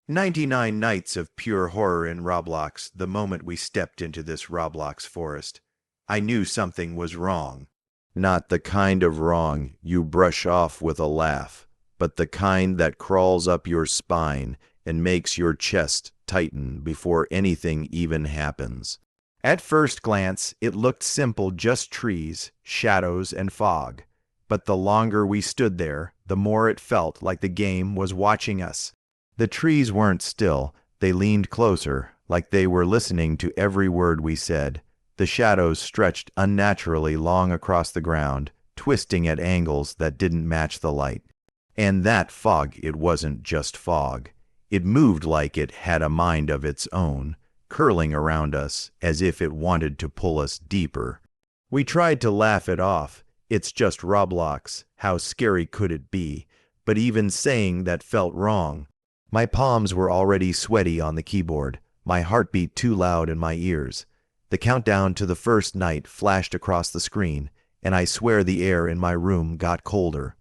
99 nights of pure horror in Roblox. The moment we stepped into this Roblox forest, I knew something was wrong. Not the kind of wrong you brush off with a laugh, but the kind that crawls up your spine and makes your chest tighten before anything even happens. At first glance, it looked simple, just trees, shadows, and fog. But the longer we stood there, the more it felt like the game was watching us. The trees weren't still, they leaned closer, like they were listening to every word we said. The shadows stretched unnaturally long across the ground, twisting at angles that didn't match the light. And that fog, it wasn't just fog. It moved like it had a mind of its own, curling around us as if it wanted to pull us deeper. We tried to laugh it off. It's just Roblox. How scary could it be? But even saying that felt wrong. My palms were already sweaty on the keyboard, my heartbeat too loud in my ears. The countdown to the first night flashed across the screen, and I swear the air in my room got colder.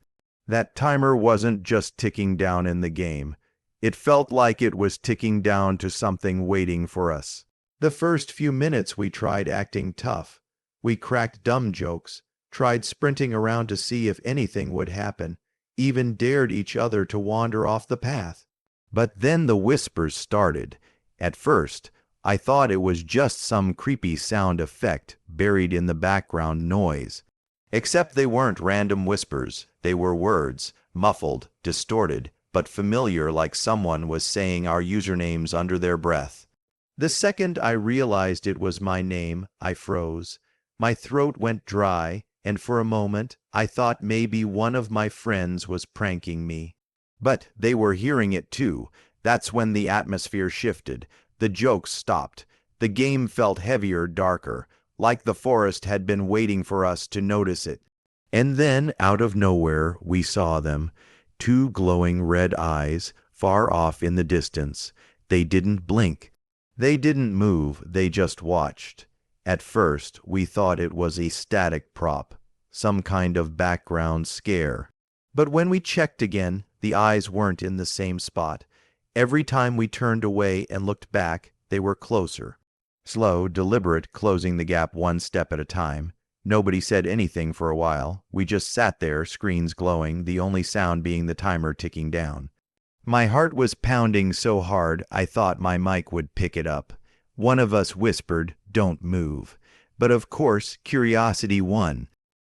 That timer wasn't just ticking down in the game. It felt like it was ticking down to something waiting for us. The first few minutes we tried acting tough. We cracked dumb jokes, tried sprinting around to see if anything would happen, even dared each other to wander off the path. But then the whispers started. At first, I thought it was just some creepy sound effect buried in the background noise. Except they weren't random whispers. They were words, muffled, distorted, but familiar, like someone was saying our usernames under their breath. The second I realized it was my name, I froze. My throat went dry, and for a moment I thought maybe one of my friends was pranking me. But they were hearing it too. That's when the atmosphere shifted. The jokes stopped. The game felt heavier, darker, like the forest had been waiting for us to notice it. And then, out of nowhere, we saw them. Two glowing red eyes, far off in the distance. They didn't blink. They didn't move. They just watched. At first, we thought it was a static prop, some kind of background scare. But when we checked again, the eyes weren't in the same spot. Every time we turned away and looked back, they were closer. Slow, deliberate, closing the gap one step at a time. Nobody said anything for a while. We just sat there, screens glowing, the only sound being the timer ticking down. My heart was pounding so hard I thought my mic would pick it up. One of us whispered, "Don't move." But of course, curiosity won.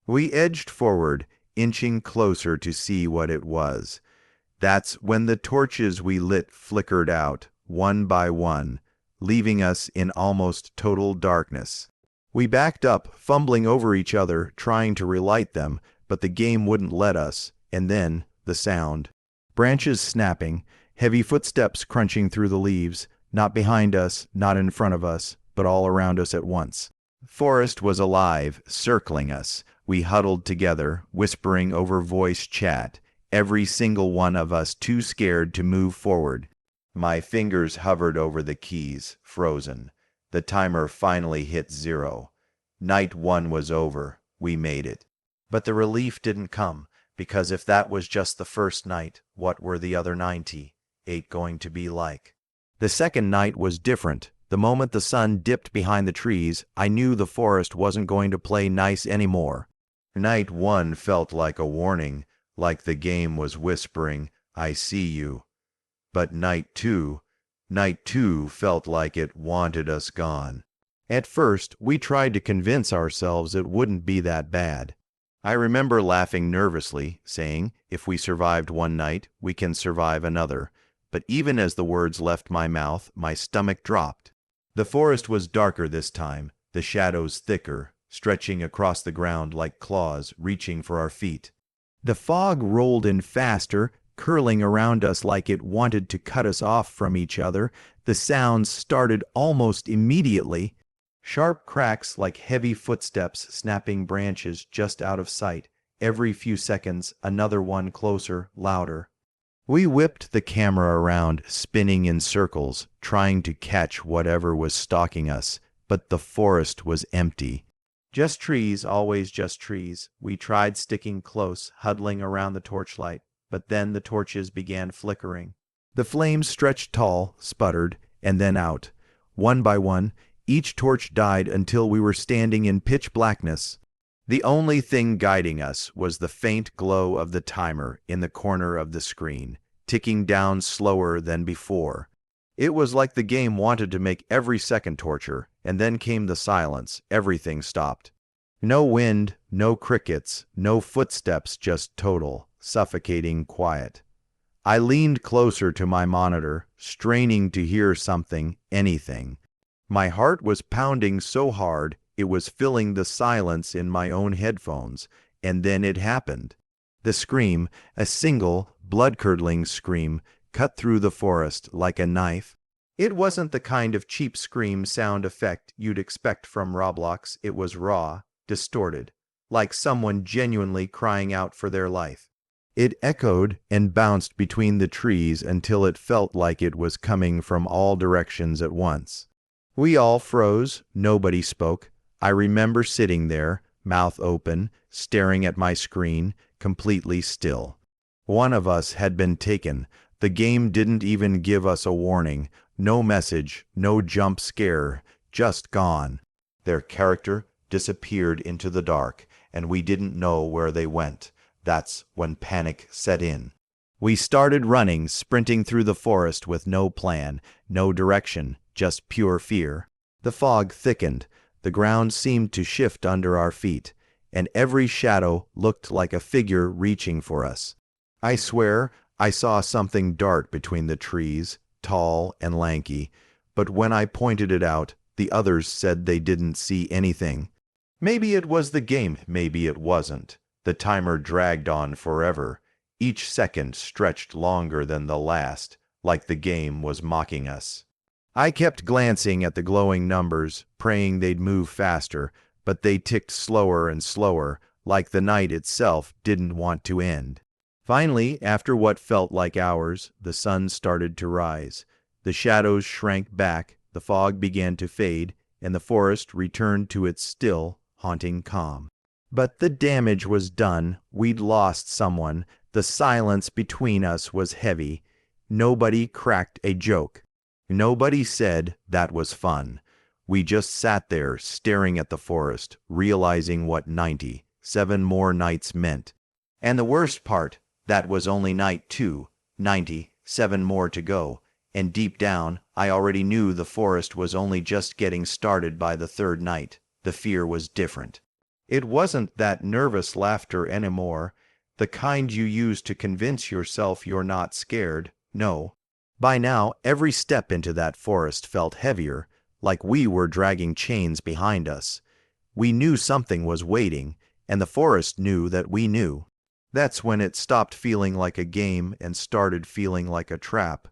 We edged forward, inching closer to see what it was. That's when the torches we lit flickered out, one by one, leaving us in almost total darkness. We backed up, fumbling over each other, trying to relight them, but the game wouldn't let us. And then, the sound. Branches snapping, heavy footsteps crunching through the leaves, not behind us, not in front of us, but all around us at once. The forest was alive, circling us. We huddled together, whispering over voice chat, every single one of us too scared to move forward. My fingers hovered over the keys, frozen. The timer finally hit 0. Night 1 was over. We made it. But the relief didn't come, because if that was just the first night, what were the other 98 going to be like? The second night was different. The moment the sun dipped behind the trees, I knew the forest wasn't going to play nice anymore. Night 1 felt like a warning, like the game was whispering, "I see you." But night 2 felt like it wanted us gone. At first, we tried to convince ourselves it wouldn't be that bad. I remember laughing nervously, saying, if we survived one night, we can survive another. But even as the words left my mouth, my stomach dropped. The forest was darker this time, the shadows thicker, stretching across the ground like claws reaching for our feet. The fog rolled in faster, curling around us like it wanted to cut us off from each other. The sounds started almost immediately. Sharp cracks like heavy footsteps snapping branches just out of sight. Every few seconds, another one closer, louder. We whipped the camera around, spinning in circles, trying to catch whatever was stalking us, but the forest was empty. Just trees, always just trees. We tried sticking close, huddling around the torchlight, but then the torches began flickering. The flames stretched tall, sputtered, and then out. One by one, each torch died until we were standing in pitch blackness. The only thing guiding us was the faint glow of the timer in the corner of the screen, ticking down slower than before. It was like the game wanted to make every second torture, and then came the silence. Everything stopped. No wind, no crickets, no footsteps, just total, suffocating quiet. I leaned closer to my monitor, straining to hear something, anything. My heart was pounding so hard it was filling the silence in my own headphones, and then it happened. The scream, a single, blood-curdling scream, cut through the forest like a knife. It wasn't the kind of cheap scream sound effect you'd expect from Roblox. It was raw, distorted, like someone genuinely crying out for their life. It echoed and bounced between the trees until it felt like it was coming from all directions at once. We all froze. Nobody spoke. I remember sitting there, mouth open, staring at my screen, completely still. One of us had been taken. The game didn't even give us a warning. No message, no jump scare, just gone. Their character disappeared into the dark, and we didn't know where they went. That's when panic set in. We started running, sprinting through the forest with no plan, no direction, just pure fear. The fog thickened. The ground seemed to shift under our feet, and every shadow looked like a figure reaching for us. I swear I saw something dart between the trees, tall and lanky, but when I pointed it out, the others said they didn't see anything. Maybe it was the game, maybe it wasn't. The timer dragged on forever. Each second stretched longer than the last, like the game was mocking us. I kept glancing at the glowing numbers, praying they'd move faster, but they ticked slower and slower, like the night itself didn't want to end. Finally, after what felt like hours, the sun started to rise. The shadows shrank back, the fog began to fade, and the forest returned to its still, haunting calm. But the damage was done. We'd lost someone. The silence between us was heavy. Nobody cracked a joke. Nobody said that was fun. We just sat there staring at the forest, realizing what 97 more nights meant. And the worst part, that was only night 2, 97 more to go. And deep down, I already knew the forest was only just getting started by the third night. The fear was different. It wasn't that nervous laughter anymore, the kind you use to convince yourself you're not scared. No. By now, every step into that forest felt heavier, like we were dragging chains behind us. We knew something was waiting, and the forest knew that we knew. That's when it stopped feeling like a game and started feeling like a trap.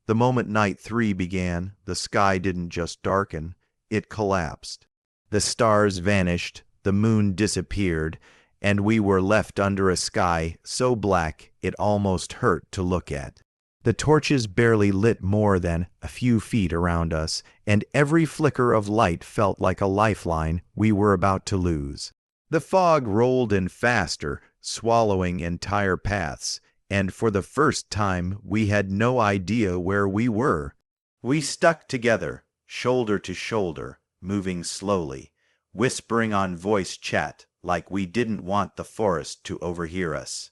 The moment night 3 began, the sky didn't just darken, it collapsed. The stars vanished, the moon disappeared, and we were left under a sky so black it almost hurt to look at. The torches barely lit more than a few feet around us, and every flicker of light felt like a lifeline we were about to lose. The fog rolled in faster, swallowing entire paths, and for the first time we had no idea where we were. We stuck together, shoulder to shoulder, moving slowly, whispering on voice chat like we didn't want the forest to overhear us.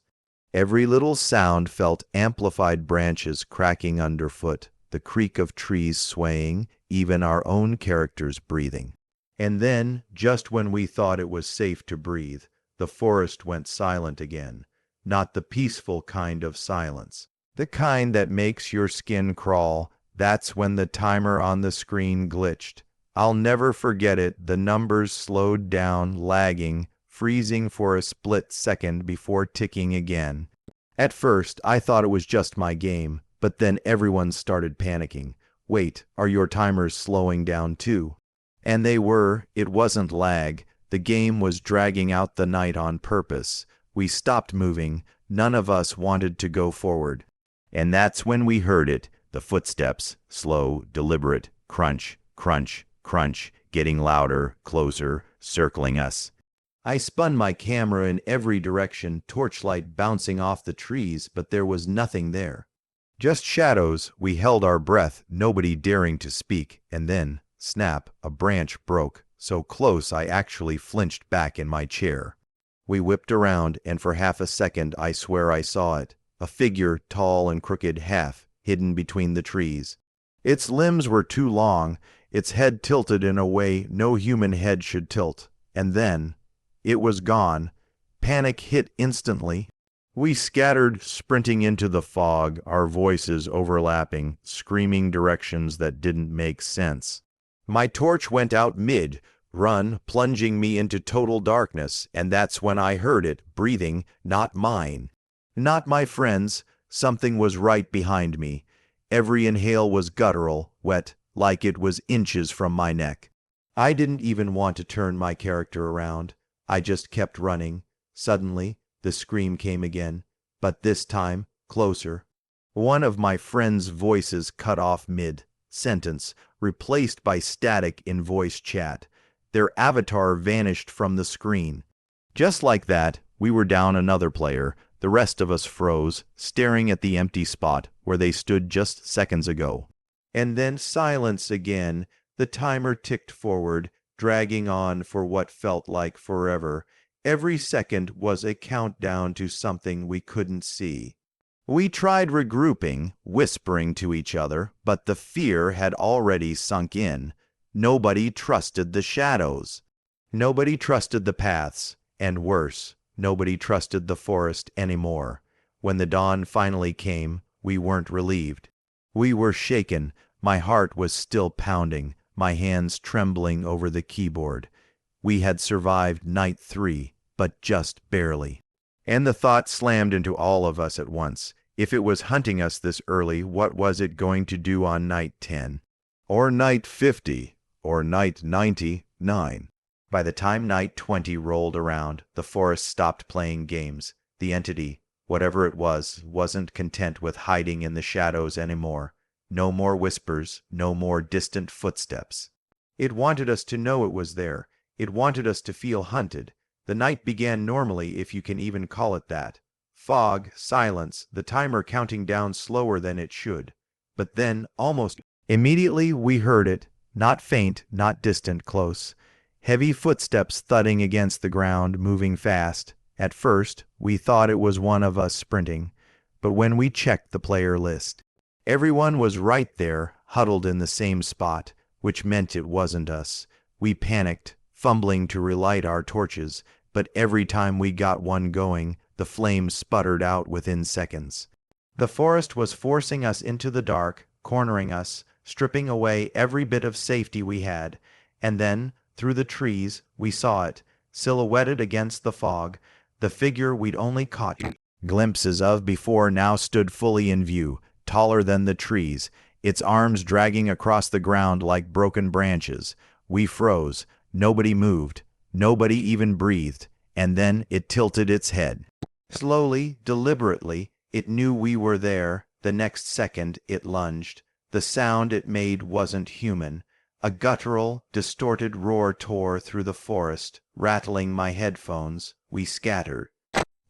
Every little sound felt amplified, branches cracking underfoot, the creak of trees swaying, even our own characters breathing. And then, just when we thought it was safe to breathe, the forest went silent again. Not the peaceful kind of silence, the kind that makes your skin crawl. That's when the timer on the screen glitched. I'll never forget it. The numbers slowed down, lagging, freezing for a split second before ticking again. At first, I thought it was just my game, but then everyone started panicking. Wait, are your timers slowing down too? And they were. It wasn't lag. The game was dragging out the night on purpose. We stopped moving. None of us wanted to go forward. And that's when we heard it, the footsteps, slow, deliberate, crunch, crunch, crunch, getting louder, closer, circling us. I spun my camera in every direction, torchlight bouncing off the trees, but there was nothing there. Just shadows. We held our breath, nobody daring to speak, and then, snap, a branch broke, so close I actually flinched back in my chair. We whipped around, and for half a second I swear I saw it, a figure tall and crooked, half hidden between the trees. Its limbs were too long, its head tilted in a way no human head should tilt, and then it was gone. Panic hit instantly. We scattered, sprinting into the fog, our voices overlapping, screaming directions that didn't make sense. My torch went out mid-run, plunging me into total darkness, and that's when I heard it, breathing, not mine. Not my friend's. Something was right behind me. Every inhale was guttural, wet, like it was inches from my neck. I didn't even want to turn my character around. I just kept running. Suddenly, the scream came again, but this time, closer. One of my friend's voices cut off mid-sentence, replaced by static in voice chat. Their avatar vanished from the screen. Just like that, we were down another player. The rest of us froze, staring at the empty spot where they stood just seconds ago. And then silence again. The timer ticked forward, dragging on for what felt like forever. Every second was a countdown to something we couldn't see. We tried regrouping, whispering to each other, but the fear had already sunk in. Nobody trusted the shadows. Nobody trusted the paths, and worse, nobody trusted the forest anymore. When the dawn finally came, we weren't relieved. We were shaken. My heart was still pounding, my hands trembling over the keyboard. We had survived night 3, but just barely. And the thought slammed into all of us at once. If it was hunting us this early, what was it going to do on night 10? Or night 50? Or night 99? By the time night 20 rolled around, the forest stopped playing games. The entity, whatever it was, wasn't content with hiding in the shadows anymore. No more whispers, no more distant footsteps. It wanted us to know it was there. It wanted us to feel hunted. The night began normally, if you can even call it that. Fog, silence, the timer counting down slower than it should. But then, almost immediately, we heard it. Not faint, not distant, close. Heavy footsteps thudding against the ground, moving fast. At first, we thought it was one of us sprinting. But when we checked the player list, everyone was right there, huddled in the same spot, which meant it wasn't us. We panicked, fumbling to relight our torches, but every time we got one going, the flames sputtered out within seconds. The forest was forcing us into the dark, cornering us, stripping away every bit of safety we had, and then, through the trees, we saw it, silhouetted against the fog. The figure we'd only caught glimpses of before now stood fully in view, taller than the trees, its arms dragging across the ground like broken branches. We froze. Nobody moved. Nobody even breathed. And then it tilted its head. Slowly, deliberately, it knew we were there. The next second, it lunged. The sound it made wasn't human. A guttural, distorted roar tore through the forest, rattling my headphones. We scattered.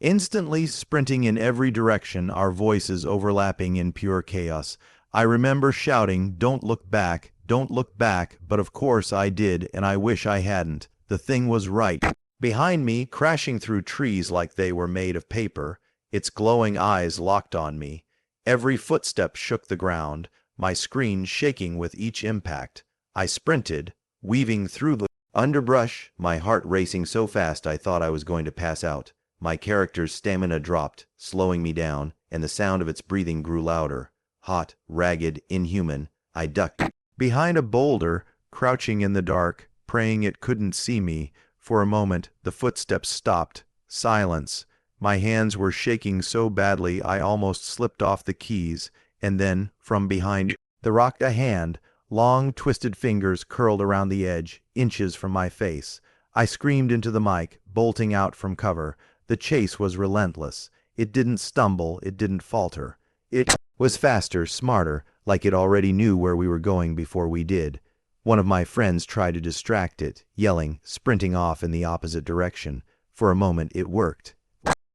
Instantly sprinting in every direction, our voices overlapping in pure chaos. I remember shouting, "Don't look back, don't look back," but of course I did, and I wish I hadn't. The thing was right. Behind me, crashing through trees like they were made of paper, its glowing eyes locked on me. Every footstep shook the ground, my screen shaking with each impact. I sprinted, weaving through the underbrush, my heart racing so fast I thought I was going to pass out. My character's stamina dropped, slowing me down, and the sound of its breathing grew louder. Hot, ragged, inhuman, I ducked behind a boulder, crouching in the dark, praying it couldn't see me. For a moment, the footsteps stopped. Silence. My hands were shaking so badly I almost slipped off the keys, and then, from behind the rock, a hand, long, twisted fingers curled around the edge, inches from my face. I screamed into the mic, bolting out from cover. The chase was relentless. It didn't stumble, it didn't falter. It was faster, smarter, like it already knew where we were going before we did. One of my friends tried to distract it, yelling, sprinting off in the opposite direction. For a moment it worked.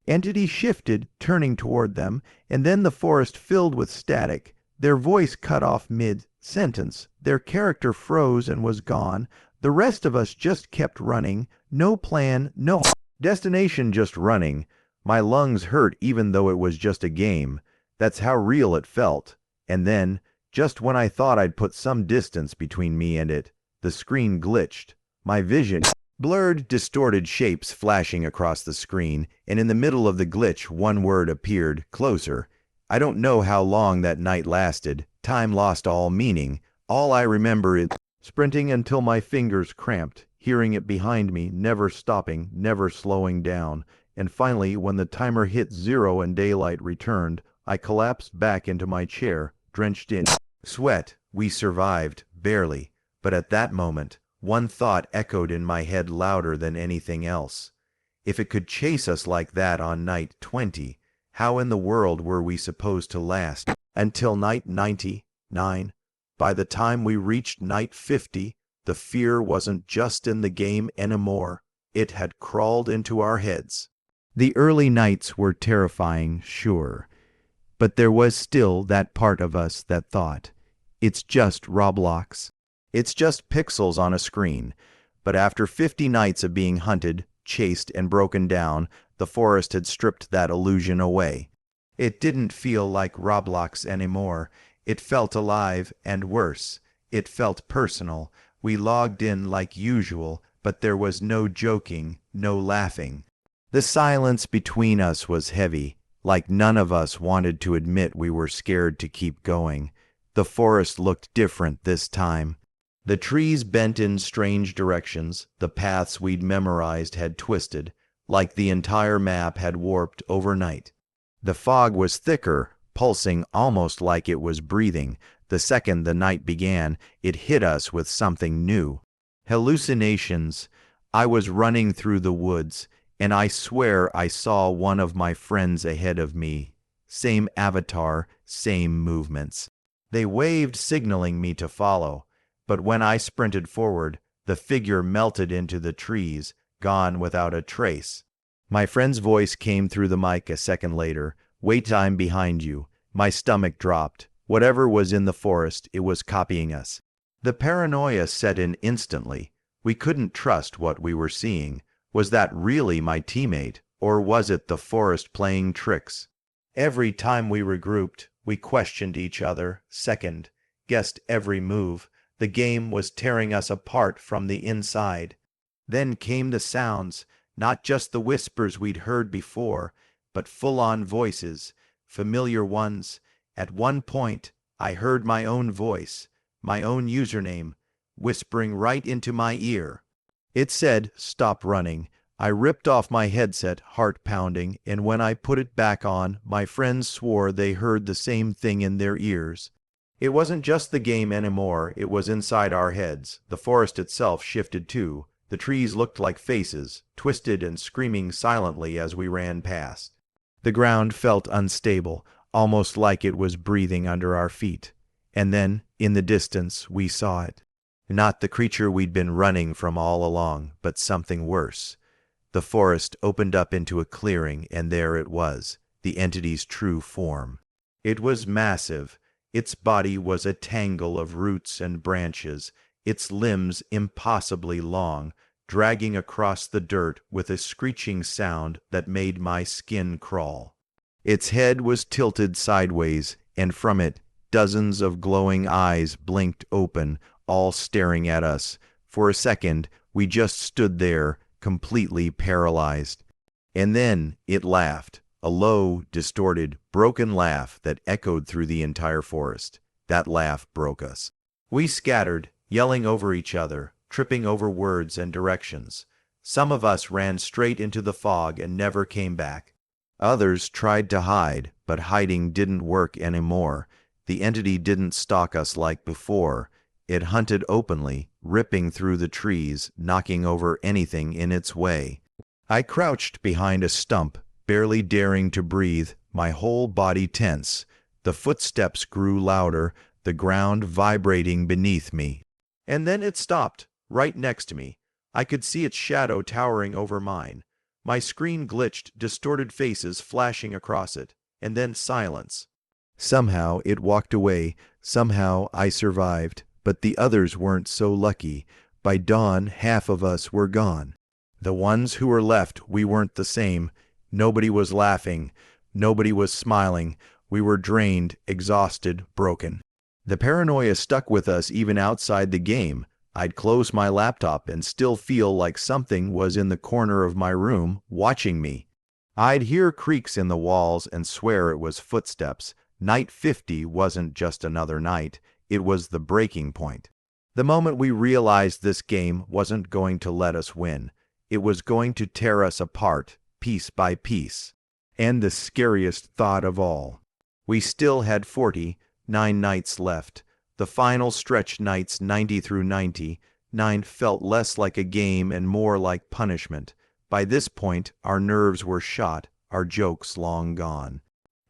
Entity shifted, turning toward them, and then the forest filled with static. Their voice cut off mid-sentence. Their character froze and was gone. The rest of us just kept running. No plan, no destination, just running. My lungs hurt even though it was just a game. That's how real it felt. And then, just when I thought I'd put some distance between me and it, the screen glitched. My vision blurred, distorted shapes flashing across the screen, and in the middle of the glitch one word appeared, closer. I don't know how long that night lasted. Time lost all meaning. All I remember is sprinting until my fingers cramped, hearing it behind me, never stopping, never slowing down. And finally, when the timer hit 0 and daylight returned, I collapsed back into my chair, drenched in sweat. We survived, barely. But at that moment, one thought echoed in my head louder than anything else. If it could chase us like that on night 20, how in the world were we supposed to last until night 99? By the time we reached night 50, the fear wasn't just in the game anymore. It had crawled into our heads. The early nights were terrifying, sure. But there was still that part of us that thought, it's just Roblox. It's just pixels on a screen. But after 50 nights of being hunted, chased, and broken down, the forest had stripped that illusion away. It didn't feel like Roblox anymore. It felt alive, and worse, it felt personal. We logged in like usual, but there was no joking, no laughing. The silence between us was heavy, like none of us wanted to admit we were scared to keep going. The forest looked different this time. The trees bent in strange directions. The paths we'd memorized had twisted, like the entire map had warped overnight. The fog was thicker, pulsing almost like it was breathing. The second the night began, it hit us with something new. Hallucinations. I was running through the woods, and I swear I saw one of my friends ahead of me. Same avatar, same movements. They waved, signaling me to follow. But when I sprinted forward, the figure melted into the trees, gone without a trace. My friend's voice came through the mic a second later. Wait, I'm behind you. My stomach dropped. Whatever was in the forest, it was copying us. The paranoia set in instantly. We couldn't trust what we were seeing. Was that really my teammate, or was it the forest playing tricks? Every time we regrouped, we questioned each other, second, guessed every move. The game was tearing us apart from the inside. Then came the sounds, not just the whispers we'd heard before, but full-on voices, familiar ones. At one point, I heard my own voice, my own username, whispering right into my ear. It said, "Stop running." I ripped off my headset, heart pounding, and when I put it back on, my friends swore they heard the same thing in their ears. It wasn't just the game anymore, it was inside our heads. The forest itself shifted too. The trees looked like faces, twisted and screaming silently as we ran past. The ground felt unstable, almost like it was breathing under our feet. And then, in the distance, we saw it. Not the creature we'd been running from all along, but something worse. The forest opened up into a clearing, and there it was, the entity's true form. It was massive. Its body was a tangle of roots and branches, its limbs impossibly long, dragging across the dirt with a screeching sound that made my skin crawl. Its head was tilted sideways, and from it, dozens of glowing eyes blinked open, all staring at us. For a second, we just stood there, completely paralyzed. And then it laughed. A low, distorted, broken laugh that echoed through the entire forest. That laugh broke us. We scattered, yelling over each other, tripping over words and directions. Some of us ran straight into the fog and never came back. Others tried to hide, but hiding didn't work anymore. The entity didn't stalk us like before. It hunted openly, ripping through the trees, knocking over anything in its way. I crouched behind a stump, barely daring to breathe, my whole body tense. The footsteps grew louder, the ground vibrating beneath me. And then it stopped, right next to me. I could see its shadow towering over mine. My screen glitched, distorted faces flashing across it, and then silence. Somehow it walked away, somehow I survived, but the others weren't so lucky. By dawn, half of us were gone. The ones who were left, we weren't the same. Nobody was laughing. Nobody was smiling. We were drained, exhausted, broken. The paranoia stuck with us even outside the game. I'd close my laptop and still feel like something was in the corner of my room, watching me. I'd hear creaks in the walls and swear it was footsteps. Night 50 wasn't just another night, it was the breaking point. The moment we realized this game wasn't going to let us win, it was going to tear us apart, piece by piece. And the scariest thought of all, we still had 49 nights left. The final stretch nights 90 through 99 felt less like a game and more like punishment. By this point, our nerves were shot, our jokes long gone.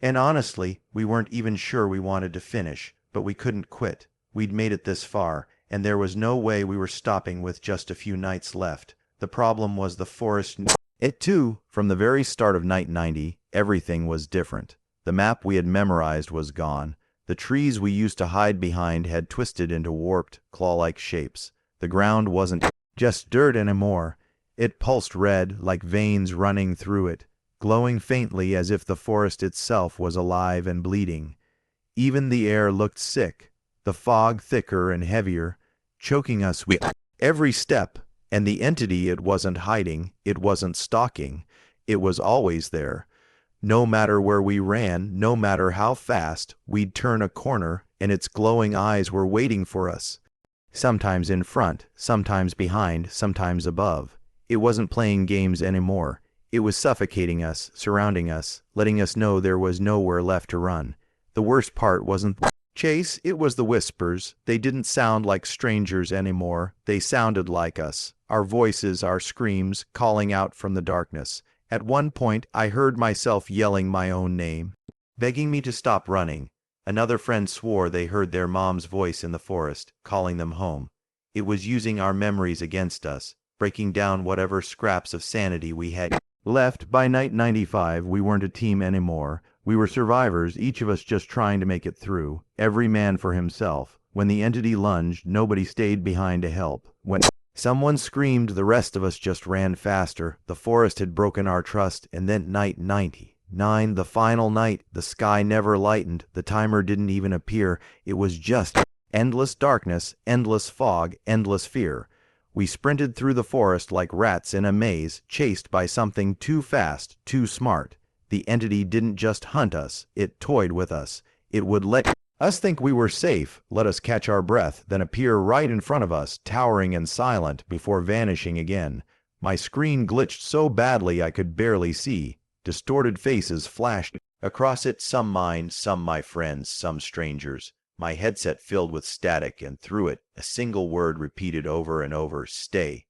And honestly, we weren't even sure we wanted to finish, but we couldn't quit. We'd made it this far, and there was no way we were stopping with just a few nights left. The problem was the forest. It too, from the very start of night 90, everything was different. The map we had memorized was gone. The trees we used to hide behind had twisted into warped, claw-like shapes. The ground wasn't just dirt anymore. It pulsed red, like veins running through it, glowing faintly as if the forest itself was alive and bleeding. Even the air looked sick, the fog thicker and heavier, choking us with every step, and the entity it wasn't hiding, it wasn't stalking, it was always there. No matter where we ran, no matter how fast, we'd turn a corner, and its glowing eyes were waiting for us. Sometimes in front, sometimes behind, sometimes above. It wasn't playing games anymore. It was suffocating us, surrounding us, letting us know there was nowhere left to run. The worst part wasn't the chase, it was the whispers. They didn't sound like strangers anymore. They sounded like us. Our voices, our screams, calling out from the darkness. At one point, I heard myself yelling my own name, begging me to stop running. Another friend swore they heard their mom's voice in the forest, calling them home. It was using our memories against us, breaking down whatever scraps of sanity we had left. By night 95, we weren't a team anymore. We were survivors, each of us just trying to make it through, every man for himself. When the entity lunged, nobody stayed behind to help. When someone screamed, the rest of us just ran faster. The forest had broken our trust, and then night 99, the final night, the sky never lightened, the timer didn't even appear. It was just endless darkness, endless fog, endless fear. We sprinted through the forest like rats in a maze, chased by something too fast, too smart. The entity didn't just hunt us, it toyed with us. It would let us think we were safe, let us catch our breath, then appear right in front of us, towering and silent, before vanishing again. My screen glitched so badly I could barely see. Distorted faces flashed across it, some mine, some my friends, some strangers. My headset filled with static, and through it, a single word repeated over and over: stay.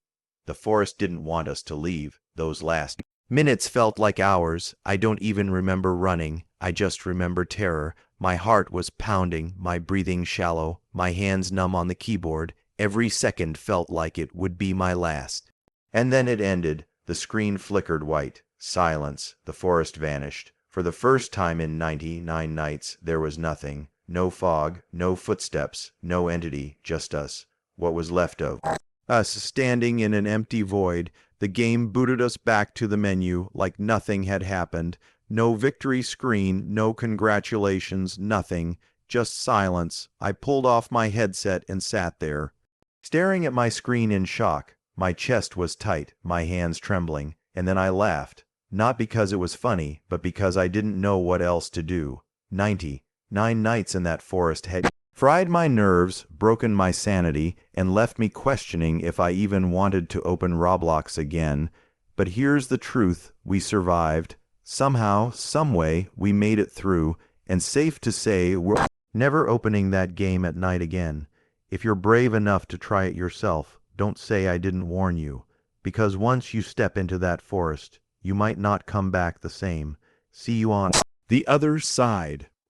The forest didn't want us to leave. Those last minutes felt like hours. I don't even remember running. I just remember terror. My heart was pounding, my breathing shallow, my hands numb on the keyboard. Every second felt like it would be my last. And then it ended. The screen flickered white. Silence. The forest vanished. For the first time in 99 nights, there was nothing. No fog, no footsteps, no entity, just us. What was left of us standing in an empty void. The game booted us back to the menu like nothing had happened. No victory screen, no congratulations, nothing. Just silence. I pulled off my headset and sat there, staring at my screen in shock. My chest was tight, my hands trembling, and then I laughed. Not because it was funny, but because I didn't know what else to do. 99 nights in that forest had fried my nerves, broken my sanity, and left me questioning if I even wanted to open Roblox again. But here's the truth, we survived. Somehow, someway, we made it through, and safe to say, we're never opening that game at night again. If you're brave enough to try it yourself, don't say I didn't warn you, because once you step into that forest, you might not come back the same. See you on the other side.